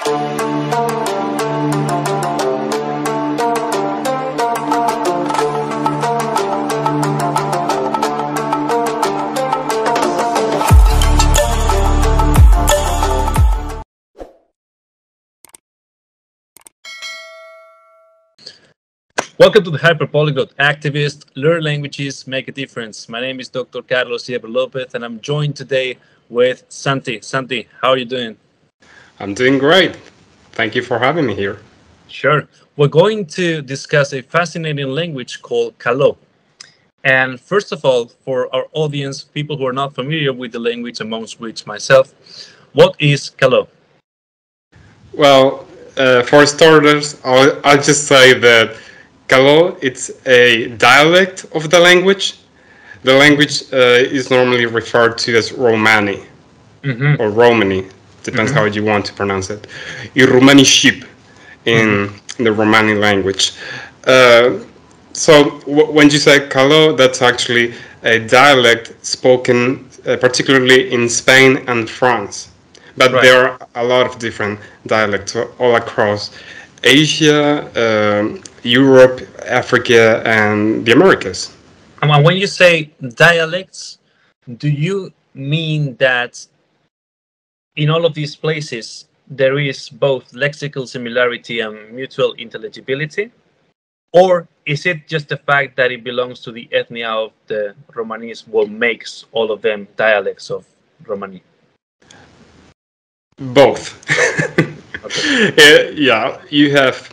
Welcome to the Hyperpolyglot Activist, Learn Languages, Make a Difference. My name is Dr. Carlos Lopez, and I'm joined today with Santi. Santi, how are you doing? I'm doing great. Thank you for having me here. Sure. We're going to discuss a fascinating language called Caló. And first of all, for our audience, people who are not familiar with the language, amongst which myself, what is Caló? Well, for starters, I'll just say that Caló, it's a dialect of the language. The language is normally referred to as Romani or Romany, depends how you want to pronounce it. Romani ship in the Romani language. So when you say Caló, that's actually a dialect spoken particularly in Spain and France. But there are a lot of different dialects all across Asia, Europe, Africa, and the Americas. And when you say dialects, do you mean that in all of these places there is both lexical similarity and mutual intelligibility? Or is it just the fact that it belongs to the ethnia of the Romanis what makes all of them dialects of Romani? Both. Yeah, you have.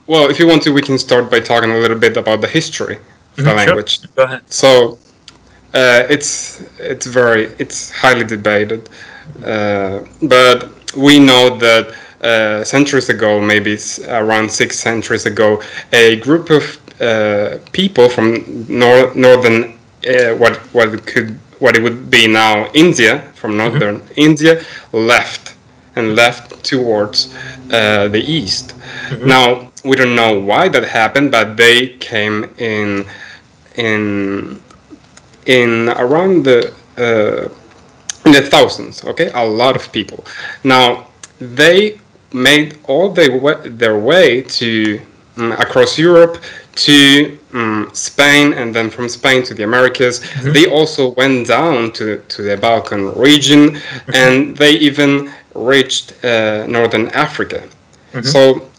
Well, if you want to, we can start by talking a little bit about the history of the language. Sure. Go ahead. So, it's highly debated, but we know that centuries ago, maybe around 6 centuries ago, a group of people from northern what it would be now India, from northern India, left towards the east. Now we don't know why that happened, but they came in around in the thousands. Okay, a lot of people. Now they made all their way to across Europe to Spain, and then from Spain to the Americas. They also went down to the Balkan region, and they even reached northern Africa. So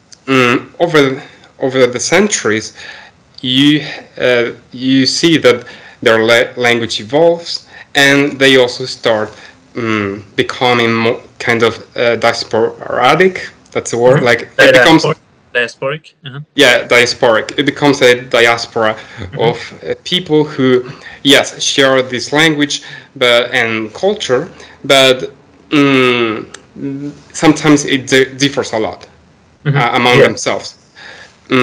over the centuries, you see that their language evolves, and they also start becoming more kind of diasporic. That's the word. Like it becomes diasporic. Yeah, diasporic. It becomes a diaspora of people who, yes, share this language and culture, but sometimes it differs a lot among themselves.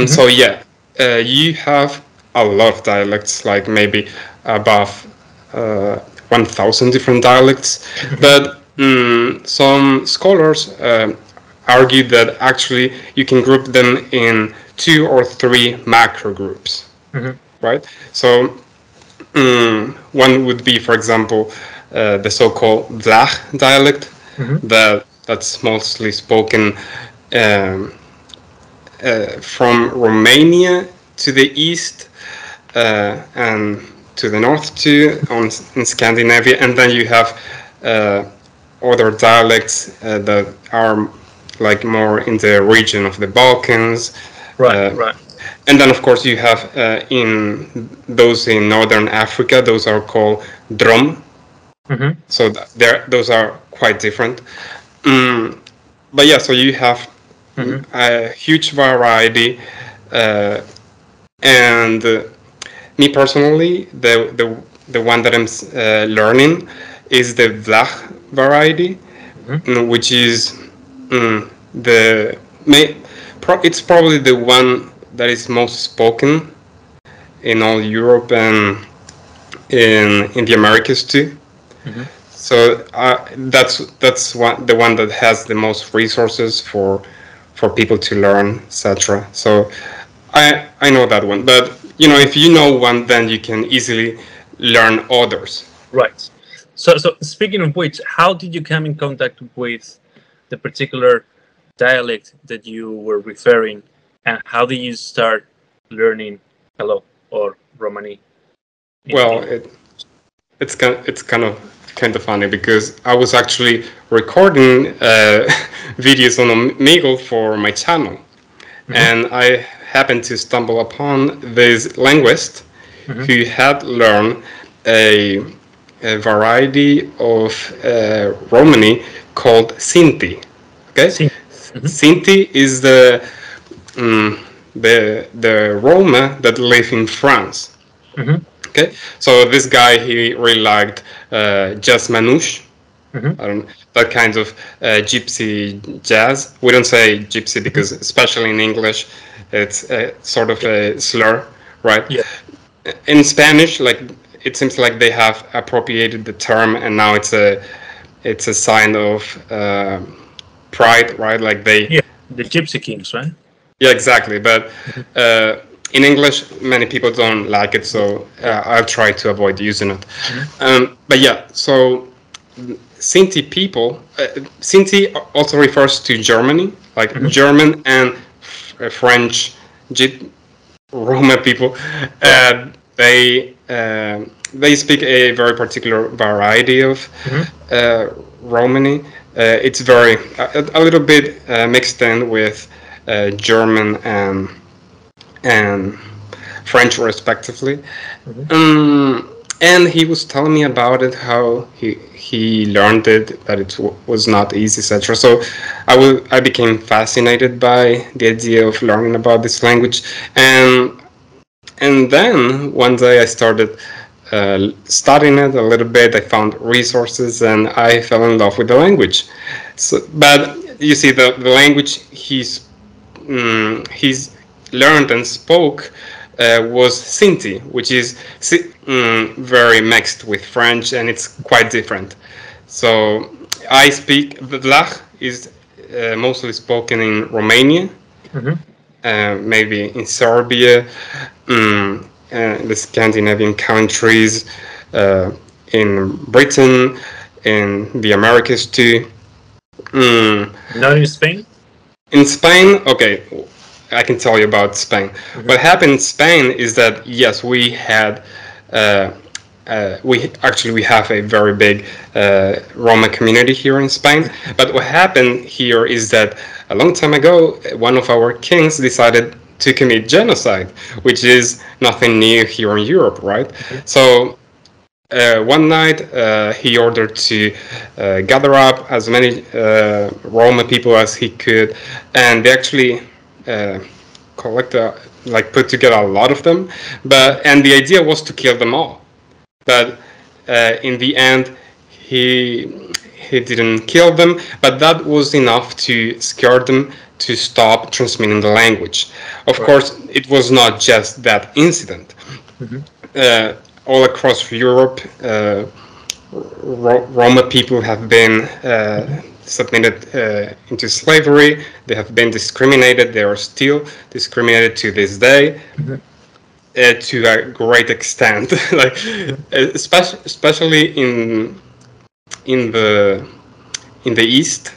So yeah, you have a lot of dialects, like maybe above 1,000 different dialects, but some scholars argue that actually you can group them in 2 or 3 macro groups, right? So one would be, for example, the so-called Vlach dialect, that's mostly spoken from Romania to the east and to the north too, in Scandinavia, and then you have other dialects that are like more in the region of the Balkans. Right. And then, of course, you have in those in northern Africa, those are called Drom. So those are quite different. But yeah, so you have a huge variety. And me personally, the one that I'm learning is the Vlach variety, which is it's probably the one that is most spoken in all Europe and in the Americas too. So that's the one that has the most resources for people to learn, etc. So I know that one, but if you know one, then you can easily learn others. Right. So speaking of which, how did you come in contact with the particular dialect that you were referring, and how did you start learning Caló or Romani? Well, it's kind of funny because I was actually recording videos on Omegle for my channel, and I happened to stumble upon this linguist who had learned a, a variety of Romani called Sinti. Okay, See. Sinti is mm, the Roma that live in France. Hmm. Okay, so this guy he really liked jazz manouche. Hmm. I don't that kind of gypsy jazz. We don't say gypsy Hmm. because, especially in English, it's sort of a slur, right? Yeah. In Spanish, like it seems like they have appropriated the term, and now it's a sign of pride, right? Like they, Yeah. The Gypsy Kings, right? yeah, exactly. But in English, many people don't like it, Yeah. so Yeah. I'll try to avoid using it. Hmm. But yeah, so Sinti people, Sinti also refers to Germany, like Hmm. German and French Roma people. Right. They speak a very particular variety of Hmm. Romani. It's very a little bit mixed in with German and French respectively. Hmm. Um, and he was telling me about it, how he learned it, that it was not easy, etc. So I became fascinated by the idea of learning about this language, and then one day I started studying it a little bit. I found resources, and I fell in love with the language. So, but you see, the language he's learned and spoke was Sinti, which is very mixed with French, and it's quite different. So I speak the Vlach is mostly spoken in Romania, Hmm. maybe in Serbia, the Scandinavian countries, in Britain, in the Americas too. Mm, Not in Spain. in Spain, okay, I can tell you about Spain. Hmm. What happened in Spain is that yes, we had uh, we have a very big Roma community here in Spain. But what happened here is that a long time ago, one of our kings decided to commit genocide, which is nothing new here in Europe, right? Hmm. So one night he ordered to gather up as many Roma people as he could, and they actually uh, collect like put together a lot of them. And the idea was to kill them all. But in the end, he didn't kill them, but that was enough to scare them to stop transmitting the language. Of Right. course, it was not just that incident. Hmm. Uh, all across Europe, Roma people have been Hmm. submitted into slavery. They have been discriminated. They are still discriminated to this day, Hmm. to a great extent. Like, especially in the in the East.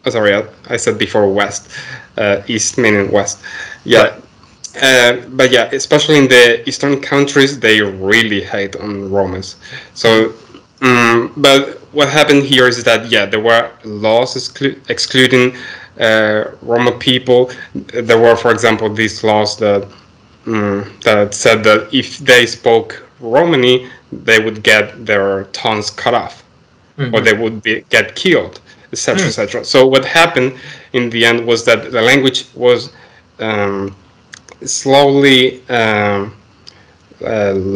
Oh, sorry, I said before West. East meaning West. Right. Yeah, but yeah, especially in the eastern countries, they really hate on Romans. Hmm. So, but what happened here is that yeah, there were laws excluding Roma people. There were, for example, these laws that said that if they spoke Romani, they would get their tongues cut off, or Hmm. they would get killed, etc., etc. So what happened in the end was that the language was um, slowly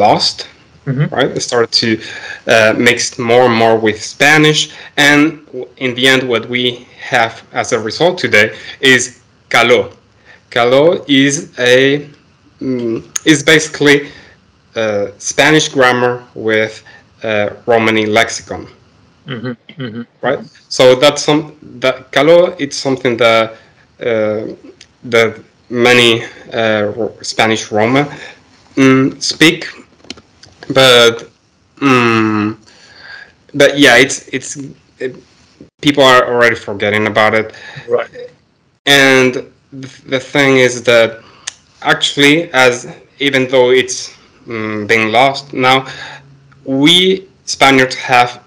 lost. Hmm. Right, it started to mix more and more with Spanish, and in the end, what we have as a result today is Caló. Caló is basically Spanish grammar with Romani lexicon, Hmm. Hmm. right? So that's that Caló. It's something that many Spanish Roma speak, but mm, but yeah, it, people are already forgetting about it. Right. And the thing is that actually, as even though it's being lost now, we Spaniards have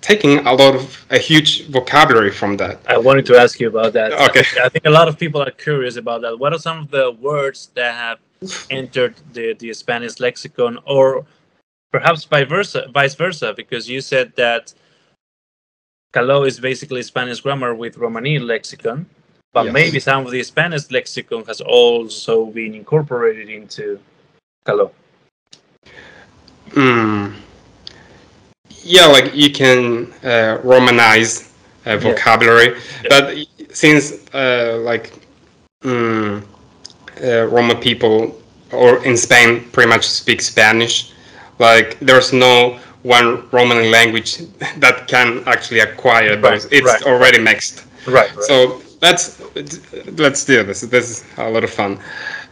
taken a huge vocabulary from that. I wanted to ask you about that. Okay. I think a lot of people are curious about that. What are some of the words that have entered the Spanish lexicon, or perhaps vice versa? Because you said that Caló is basically Spanish grammar with Romani lexicon, but Yes. maybe some of the Spanish lexicon has also been incorporated into Caló. Yeah, like you can Romanize vocabulary, Yeah. but since Roma people or in Spain pretty much speak Spanish, like there's no one Roman language that can actually acquire those. It's already mixed. Right. So let's do this. This is a lot of fun.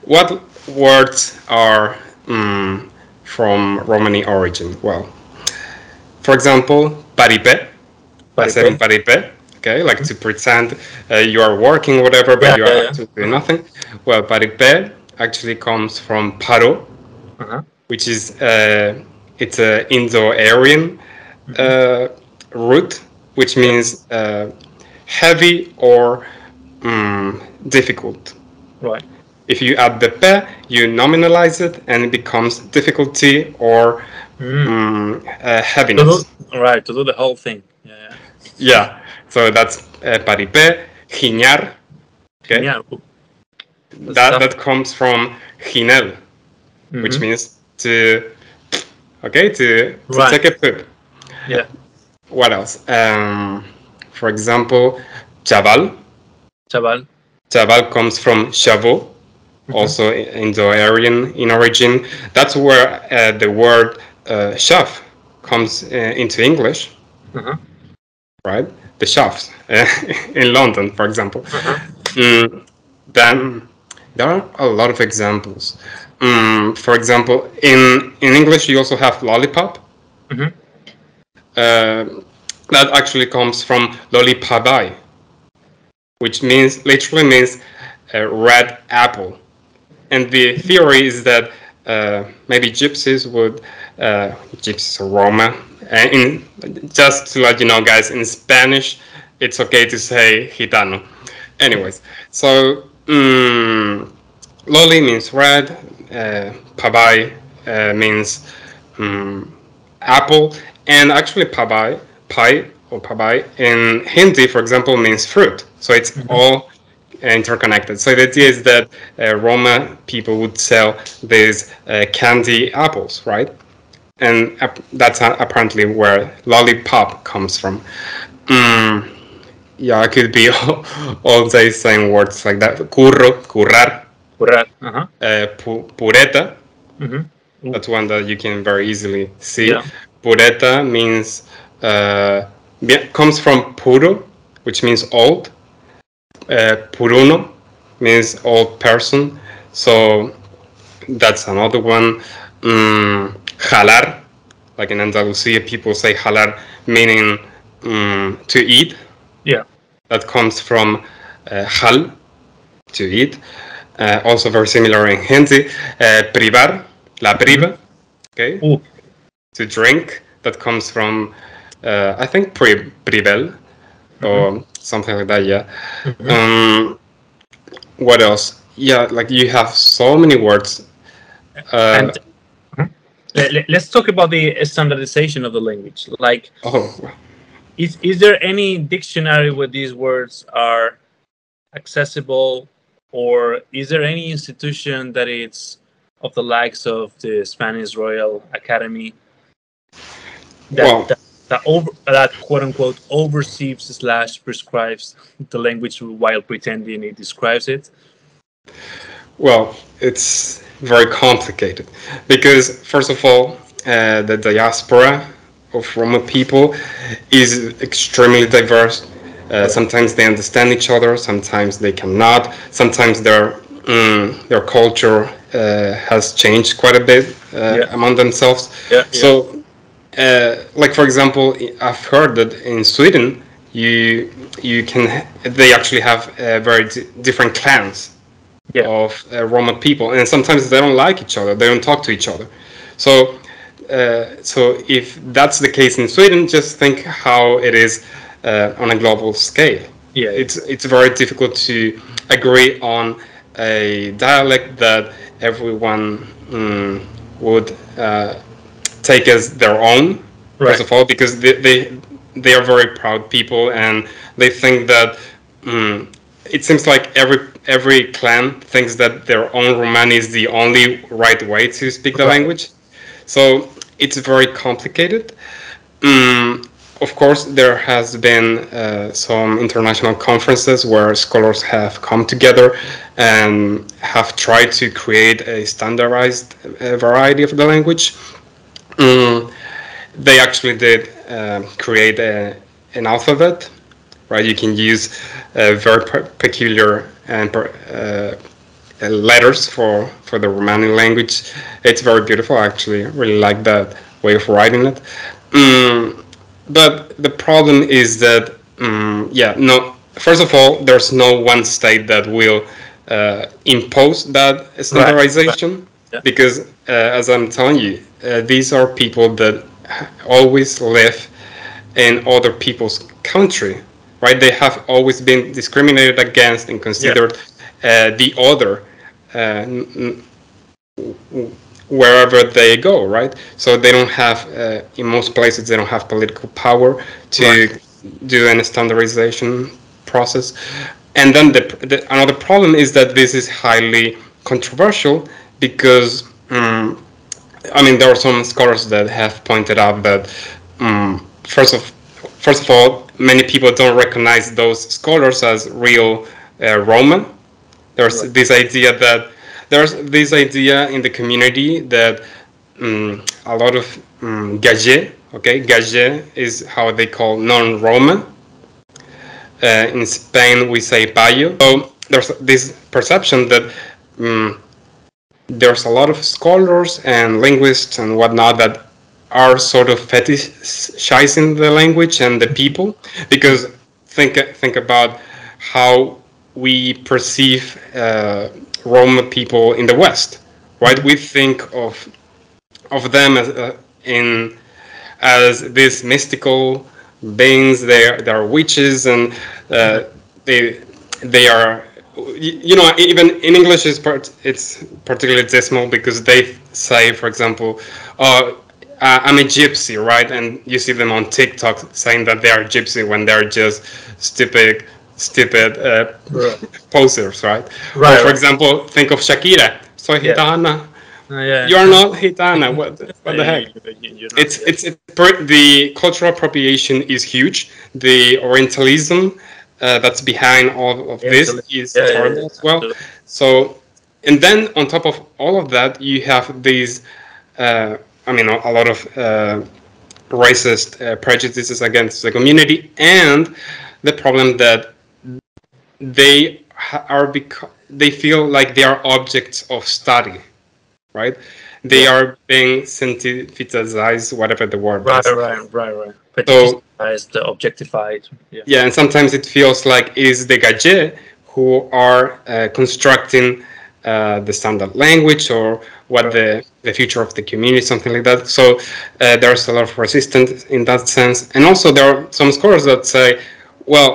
What words are from Romani origin? Well, for example, paripe, hacer un paripe. Okay, like to pretend you are working, whatever, but you are absolutely nothing. Well, paripe actually comes from paro, which is it's a Indo-Aryan root, which means heavy or difficult. Right. If you add the pe, you nominalize it, and it becomes difficulty or heaviness. To do the whole thing. Yeah. Yeah. So that's paripe, giñar. Okay. That comes from ginel, which means to take a poop. Yeah. What else? For example, chaval. Chaval comes from chavo, also Indo-Aryan in origin. That's where the word chef comes into English, right? The chefs in London, for example. Then there are a lot of examples. For example, in English, you also have lollipop. That actually comes from lollipabai, which literally means red apple. And the theory is that maybe gypsies or Roma, just to let you know, guys, in Spanish, it's okay to say gitano. Anyways, so loli means red, pabai means apple, and actually pabai in Hindi, for example, means fruit. So it's all interconnected. So the idea is that Roma people would sell these candy apples, right? And that's apparently where lollipop comes from. Yeah, I could be all day saying words like that. Currar. Pureta. That's one that you can very easily see. Yeah. Pureta means comes from puro, which means old. Puruno means old person. So that's another one. Jalar, like in Andalusia, people say jalar, meaning to eat. Yeah. That comes from jal, to eat. Also very similar in Hindi. Privar, la priva, okay, to drink. That comes from, I think, privel, or something like that, yeah. What else? Yeah, like you have so many words. And let's talk about the standardization of the language. Like, is there any dictionary where these words are accessible, or is there any institution that it's of the likes of the Spanish Royal Academy that quote unquote oversees / prescribes the language while pretending it describes it? Well, it's very complicated because, first of all, the diaspora of Roma people is extremely diverse. Sometimes they understand each other, sometimes they cannot. Sometimes their culture has changed quite a bit among themselves. So, like for example, I've heard that in Sweden you can they actually have very different clans Yeah. of Roma people, and sometimes they don't like each other. They don't talk to each other. So, so if that's the case in Sweden, just think how it is on a global scale. Yeah. It's very difficult to agree on a dialect that everyone would take as their own. Right. First of all, because they are very proud people, and they think that it seems like every clan thinks that their own Romani is the only right way to speak the Right. language. So it's very complicated. Of course, there has been some international conferences where scholars have come together and have tried to create a standardized variety of the language. They actually did create an alphabet, right? You can use very peculiar and letters for the Romani language. It's very beautiful. I actually really like that way of writing it. But the problem is that, yeah, no. First of all, there's no one state that will impose that Right. standardization, Yeah. because, as I'm telling you, these are people that always live in other people's country, right? They have always been discriminated against and considered the other wherever they go, right? So they don't have, in most places, they don't have political power to do any standardization process. And then another problem is that this is highly controversial because, I mean, there are some scholars that have pointed out that first of all, many people don't recognize those scholars as real Roman. There's Right. this idea that there's this idea in the community that a lot of Gage, okay, Gage is how they call non-Roman. In Spain, we say payo. So there's this perception that there's a lot of scholars and linguists and whatnot that are sort of fetishizing the language and the people, because think about how we perceive Roma people in the West, right? We think of them as as these mystical beings. They are witches, and they they are, you know, even in English it's particularly dismal because they say, for example, I'm a gypsy, right? And you see them on TikTok saying that they are gypsy when they're just stupid Right. posers, right? Or Right. for Right. example, think of Shakira. Soy Yeah. gitana. Yeah. You are not gitana. What the heck? You're not. Yeah. The cultural appropriation is huge. The Orientalism that's behind all of this is Yeah. Yeah. terrible as well. Absolutely. So, and then on top of all of that, you have these, I mean, a lot of racist prejudices against the community, and the problem that they feel like they are objects of study, right? They Yeah. are being scientificized, whatever the word Right. is. Right. Right. Right. So Fetishized, objectified. Yeah. yeah, and sometimes it feels like it's the Gaje who are constructing the standard language, or what Right. the future of the community, something like that. So there's a lot of resistance in that sense. And also there are some scholars that say, well,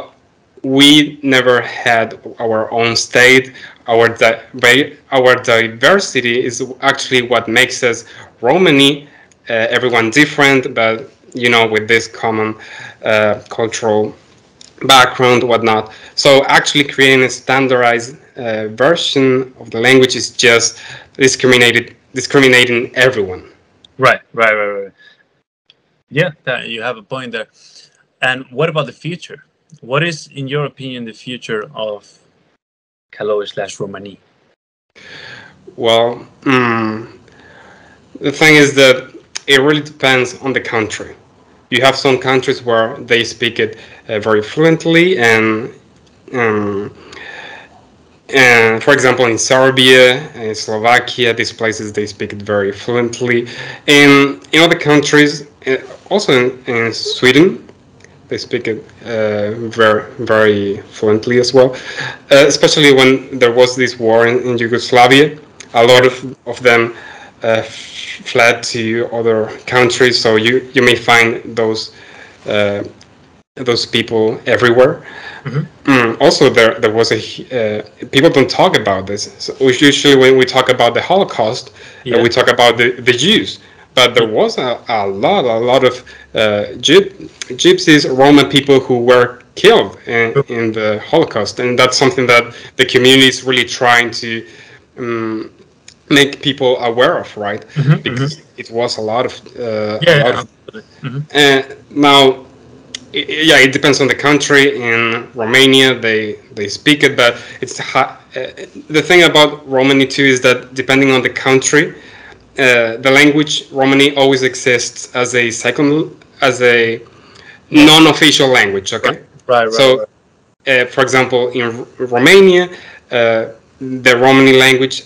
we never had our own state. Our diversity is actually what makes us Romany. Everyone different, but you know, with this common cultural background, whatnot. So actually creating a standardized version of the language is just discriminating everyone. Right. Right. Right. Right. Yeah. You have a point there. And what about the future? What is, in your opinion, the future of Caló slash Romani? Well, the thing is that it really depends on the country. You have some countries where they speak it very fluently, um, and for example, in Serbia and Slovakia, these places they speak it very fluently. In other countries, also in Sweden, They speak it very fluently as well. Especially when there was this war in Yugoslavia, a lot of them fled to other countries. So you may find uh, those people everywhere. Also, there was people don't talk about this. So usually, when we talk about the Holocaust, we talk about the Jews. But there was a lot of gypsies, Roma people who were killed in the Holocaust, and that's something that the community is really trying to make people aware of, right? Because it was a lot of now yeah, it depends on the country. In Romania, they speak it, but the thing about Romany too is that depending on the country, the language Romany always exists as a non-official language. Okay, Right. so for example, in Romania, the Romani language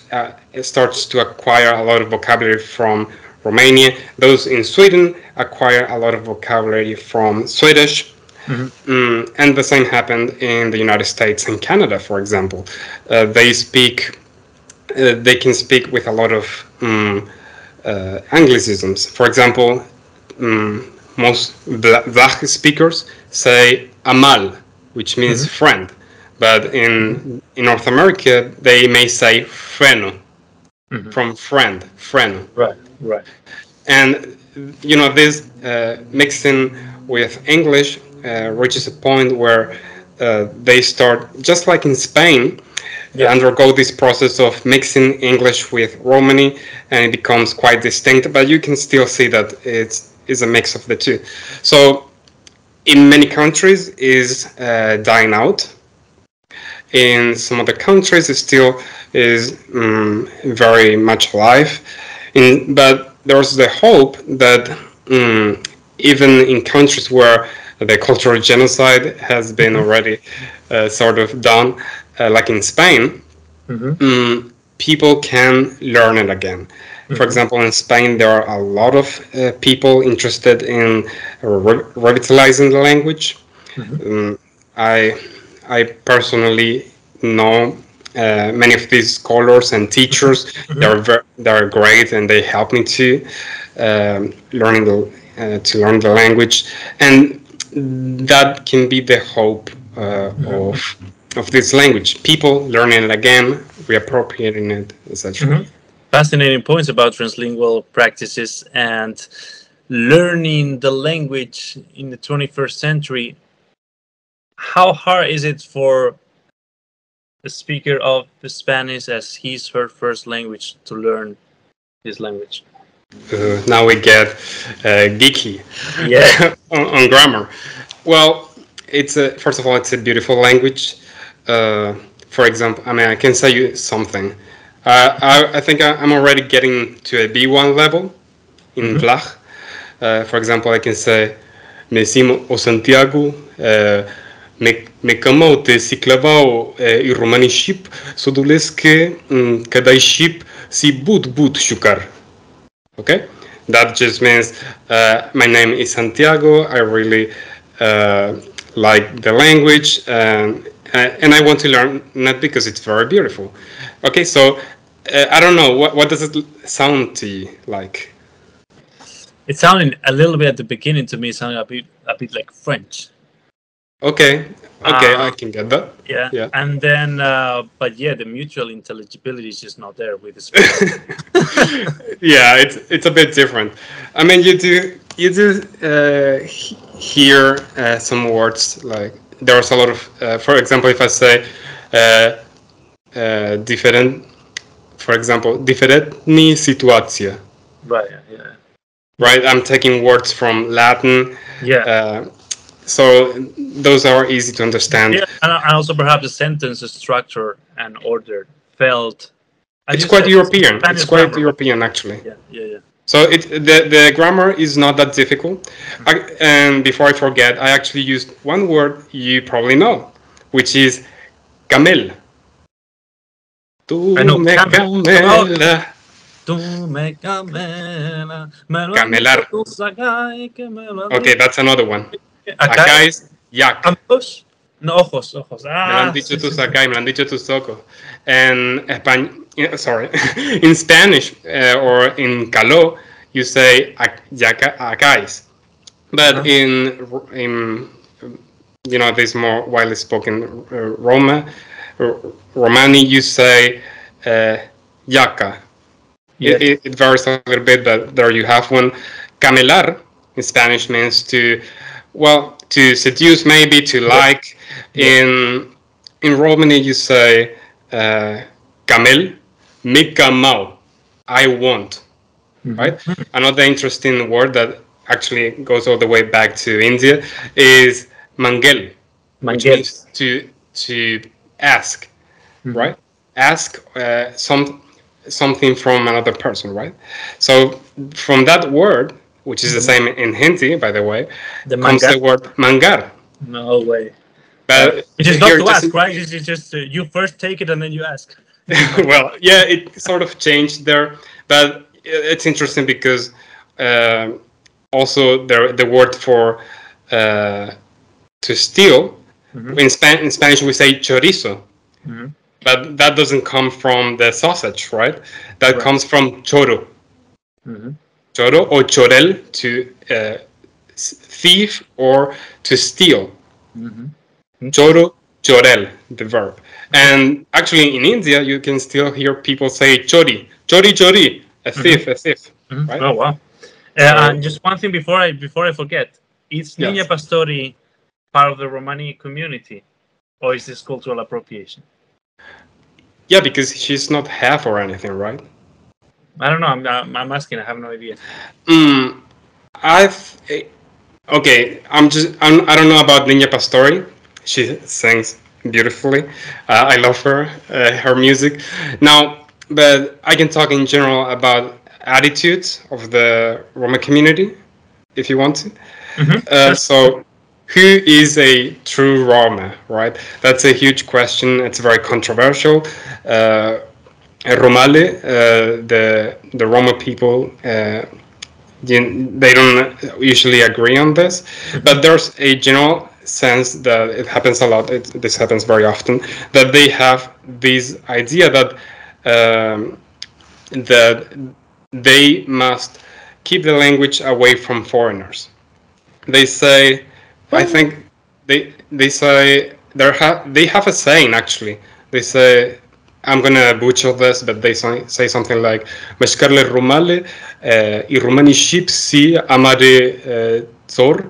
starts to acquire a lot of vocabulary from Romania. Those in Sweden acquire a lot of vocabulary from Swedish. And the same happened in the United States and Canada, for example. They can speak with a lot of Anglicisms. For example, most Vlach speakers say amal, which means friend. But in North America, they may say freno, from friend, freno. Right. And this mixing with English reaches a point where they start, just like in Spain, undergo this process of mixing English with Romani, and it becomes quite distinct. But you can still see that it's a mix of the two. So in many countries is dying out. In some other countries, it still is very much alive. But there's the hope that even in countries where the cultural genocide has been already sort of done, like in Spain, people can learn it again. For example, in Spain, there are a lot of people interested in revitalizing the language. I personally know many of these scholars and teachers. They're great, and they help me to learn the language, and that can be the hope of this language. People learning it again, reappropriating it, etc. Fascinating points about translingual practices and learning the language in the 21st century. How hard is it for a speaker of Spanish as his her first language to learn this language? Now we get geeky on grammar. Well, first of all, it's a beautiful language. For example, I can say you something. I think I'm already getting to a B1 level in Vlach. For example, I can say me simo o Santiago, me kamau te siklavao I Romani ship, so duleske kadai ship si but shukar. Okay, that just means my name is Santiago. I really like the language, and I want to learn it because it's very beautiful. Okay, so I don't know what does it sound to you like? It sounded a little bit at the beginning to me, sounding a bit like French. Okay, I can get that. Yeah. And then, but yeah, the mutual intelligibility is just not there with the Spanish. Yeah, it's a bit different. I mean, you do hear some words like there's a lot of, for example, if I say different, for example, diferentni situacja. Right. Yeah. Right, I'm taking words from Latin. Yeah. So those are easy to understand. Yeah, and also perhaps the sentence structure and order felt. It's quite European. It's quite European, actually. Yeah. So the grammar is not that difficult. And before I forget, I actually used one word you probably know, which is camel. I know. Camela. Camelar. Camelar. Okay, that's another one. Acá, Acá es yak. ambos. No, ojos, ojos. Me lo han Ah, dicho sí, tus sí, sí. acá y me lo han dicho tus ojos. En sorry, in Spanish or in Caló, you say acáis. But Uh-huh. in this more widely spoken Roma, Romani, you say yaka. Yes. It varies a little bit, but there you have one. Camelar in Spanish means to seduce, maybe to Yes. like. Yes. In Romany, you say camel, mi camau, I want, right? Mm-hmm. Another interesting word that actually goes all the way back to India is mangel, which Manguel. means to ask, Mm-hmm. right? Ask something from another person, right? So from that word, which is the Mm-hmm. same in Hindi, by the way, The comes manga. the word mangar. No way. But It is not here, to just ask, right? It's just you first take it and then you ask. well, yeah, it sort of changed there, but it's interesting because uh, also the word for uh, to steal Mm-hmm. in Spanish we say chorizo, Mm-hmm. but that doesn't come from the sausage, right? That Right. comes from choro, Mm-hmm. choro or chorel to thief or to steal. Mm-hmm. Interesting. Choro, chorel, the verb. And actually, in India, you can still hear people say chori, chori, chori, Mm-hmm. a thief, Mm-hmm. right? Oh wow. So And just one thing before I forget, is Niña yes, Pastori part of the Romani community, or is this cultural appropriation? yeah, because she's not half or anything, right? I don't know. I'm asking. I have no idea. Mm, I've okay. I don't know about Niña Pastori. She sings beautifully. I love her, her music. Now, but I can talk in general about attitudes of the Roma community, if you want to. Mm-hmm. Sure. So, who is a true Roma, right? That's a huge question. It's very controversial. Uh, Romale, the Roma people, they don't usually agree on this, Mm-hmm. but there's a general sense that it happens a lot. This happens very often that they have this idea that they must keep the language away from foreigners. They say, I Well, think they say they have a saying actually. They say, I'm gonna butcher this, but they say something like "Meshkarle rumale I rumani ship si amare zor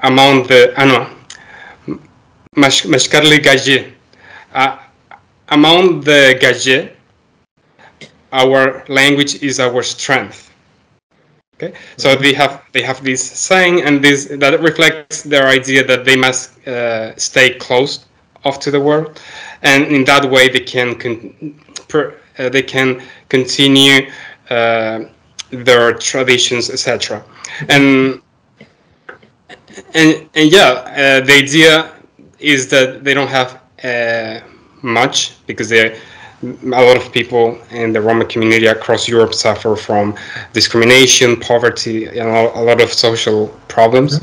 among the no Meshkarle gaje uh, among the gaje our language is our strength." Okay, so mm-hmm. they have this saying, and this that reflects their idea that they must stay closed off to the world, and in that way they can continue uh, their traditions, etc. And and yeah, the idea is that they don't have much because a lot of people in the Roma community across Europe suffer from discrimination, poverty, and a lot of social problems.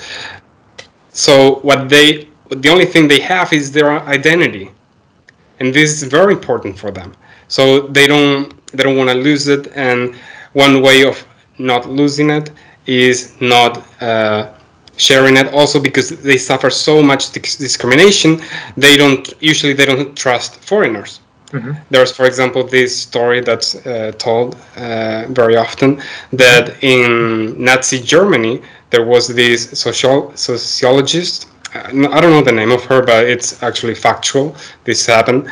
So the only thing they have is their identity, and this is very important for them. So they don't want to lose it, and one way of not losing it is not sharing it. Also, because they suffer so much discrimination, they don't trust foreigners. Mm-hmm. There's, for example, this story that's told very often Mm-hmm. that in Nazi Germany there was this sociologist. I don't know the name of her, but it's actually factual. This happened.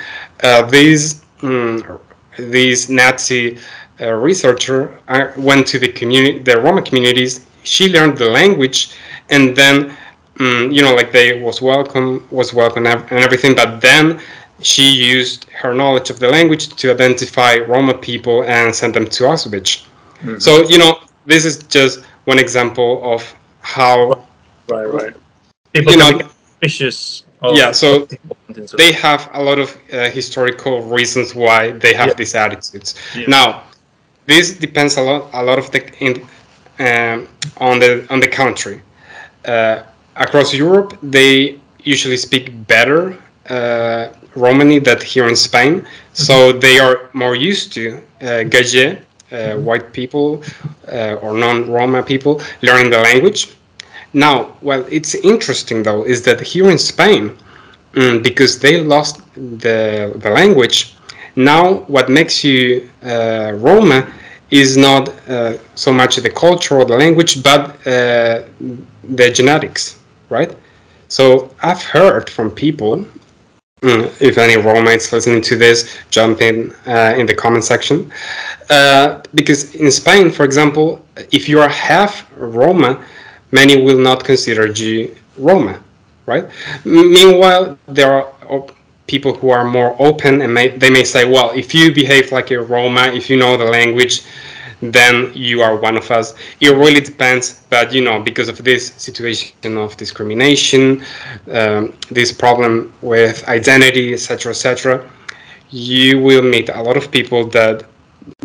These Nazi researcher went to the Roma communities. She learned the language, and then like they was welcome and everything. But then she used her knowledge of the language to identify Roma people and send them to Auschwitz. Mm-hmm. So this is just one example of how Right, right. People you can become know suspicious yeah. of So people and so. they have a lot of historical reasons why they Yeah, have these attitudes. yeah. Now, this depends a lot of on the country. across Europe, they usually speak better Romani than here in Spain. So they are more used to Gaje, white people or non-Roma people learning the language. Now, well, it's interesting though is that here in Spain, because they lost the language, now what makes you Roma is not so much the culture or the language, but the genetics, right? So I've heard from people, if any Romates listening to this, jump in the comment section. Because in Spain, for example, if you are half Roma, many will not consider you Roma, right? Meanwhile, there are people who are more open and they may say, well, if you behave like a Roma, if you know the language, then you are one of us. It really depends, but because of this situation of discrimination, this problem with identity, etc., you will meet a lot of people that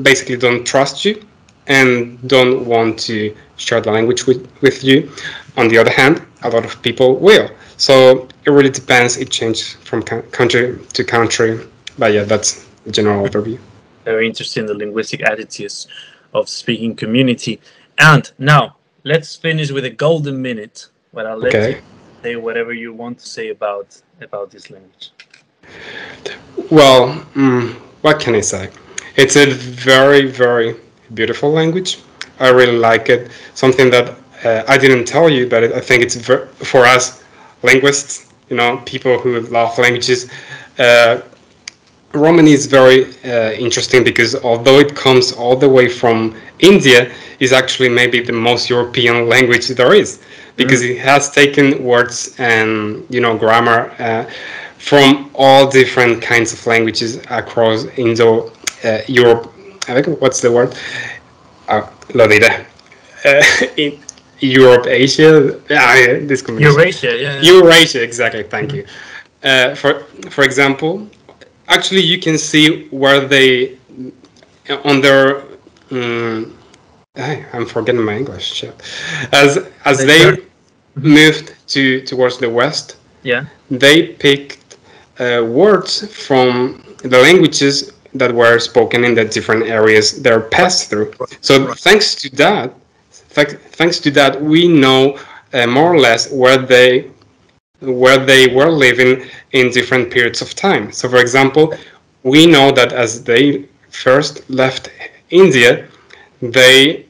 basically don't trust you and don't want to share the language with you. On the other hand, a lot of people will. So it really depends. It changes from country to country. But yeah, that's the general overview. Very interesting, the linguistic attitudes of speaking community. And now let's finish with a golden minute, where I'll let you Okay. say whatever you want to say about this language. Well, what can I say? It's a very, very beautiful language. I really like it. Something that I didn't tell you, but I think it's for us linguists, people who love languages. Uh, Romani is very interesting because although it comes all the way from India, is actually maybe the most European language there is, because it has taken words and grammar from all different kinds of languages across Indo Europe. I think what's the word? Lo diré. In Europe, Asia. This combination. Eurasia, yeah. Eurasia, exactly. Thank you. For example, actually you can see where they on their I'm forgetting my English shit. As they moved towards the west, Yeah. they picked words from the languages that were spoken in the different areas they're passed through. So thanks to that, we know more or less where they were living in different periods of time. So, for example, we know that as they first left India, they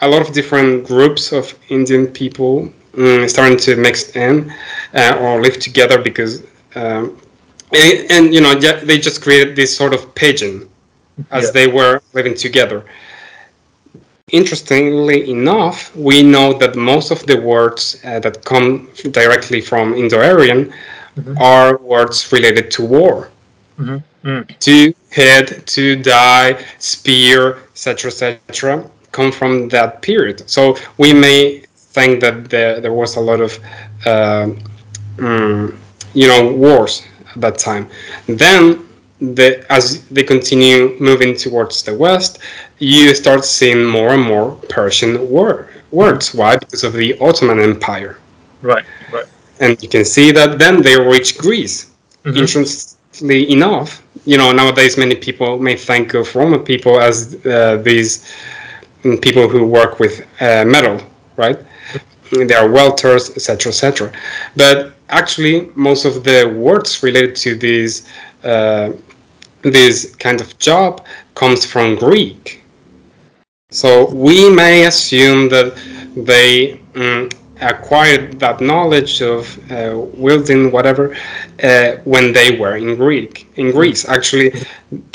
a lot of different groups of Indian people starting to mix in or live together because and they just created this sort of pigeon as they were living together. Interestingly enough, we know that most of the words that come directly from Indo-Aryan are words related to war. To hit, to die, spear, etc., etc., come from that period. So we may think that there was a lot of, wars at that time. Then, as they continue moving towards the west, you start seeing more and more Persian words. Why? Because of the Ottoman Empire. Right, right. And you can see that then they reach Greece. Interestingly enough, nowadays many people may think of Roman people as these people who work with metal, right? They are welters, etc., etc. But actually, most of the words related to this kind of job comes from Greek. So we may assume that they acquired that knowledge of wielding whatever when they were in Greece. Actually,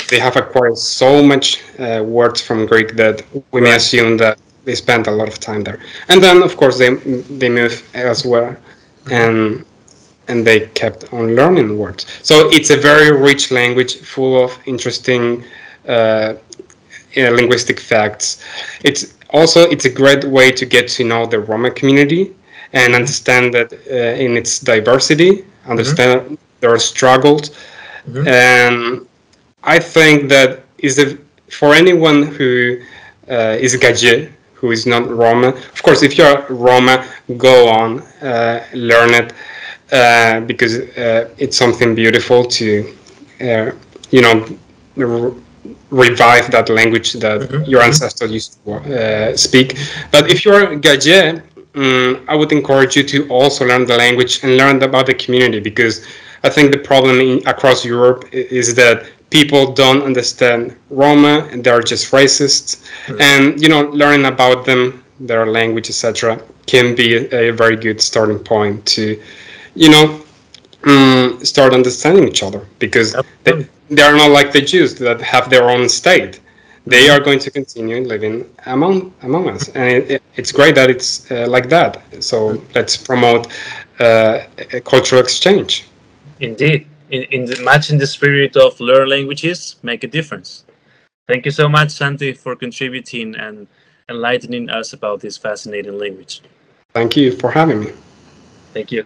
they have acquired so much words from Greek that we may assume that they spent a lot of time there. And then, of course, they moved elsewhere, and they kept on learning words. So it's a very rich language, full of interesting linguistic facts. It's a great way to get to know the Roma community and understand that in its diversity, understand their struggles, and I think that for anyone who is Gaje, who is not Roma. Of course, if you're Roma, go on, learn it, because it's something beautiful to, you know, revive that language that your ancestors used to speak. But if you're Gaje, I would encourage you to also learn the language and learn about the community, because I think the problem across Europe is that people don't understand Roma and they're just racist. And learning about them, their language, etc., can be a very good starting point to, start understanding each other, because they are not like the Jews that have their own state. They are going to continue living among us, and it's great that it's like that. So let's promote a cultural exchange. Indeed, in matching the spirit of learn languages, make a difference. Thank you so much, Santi, for contributing and enlightening us about this fascinating language. Thank you for having me. Thank you.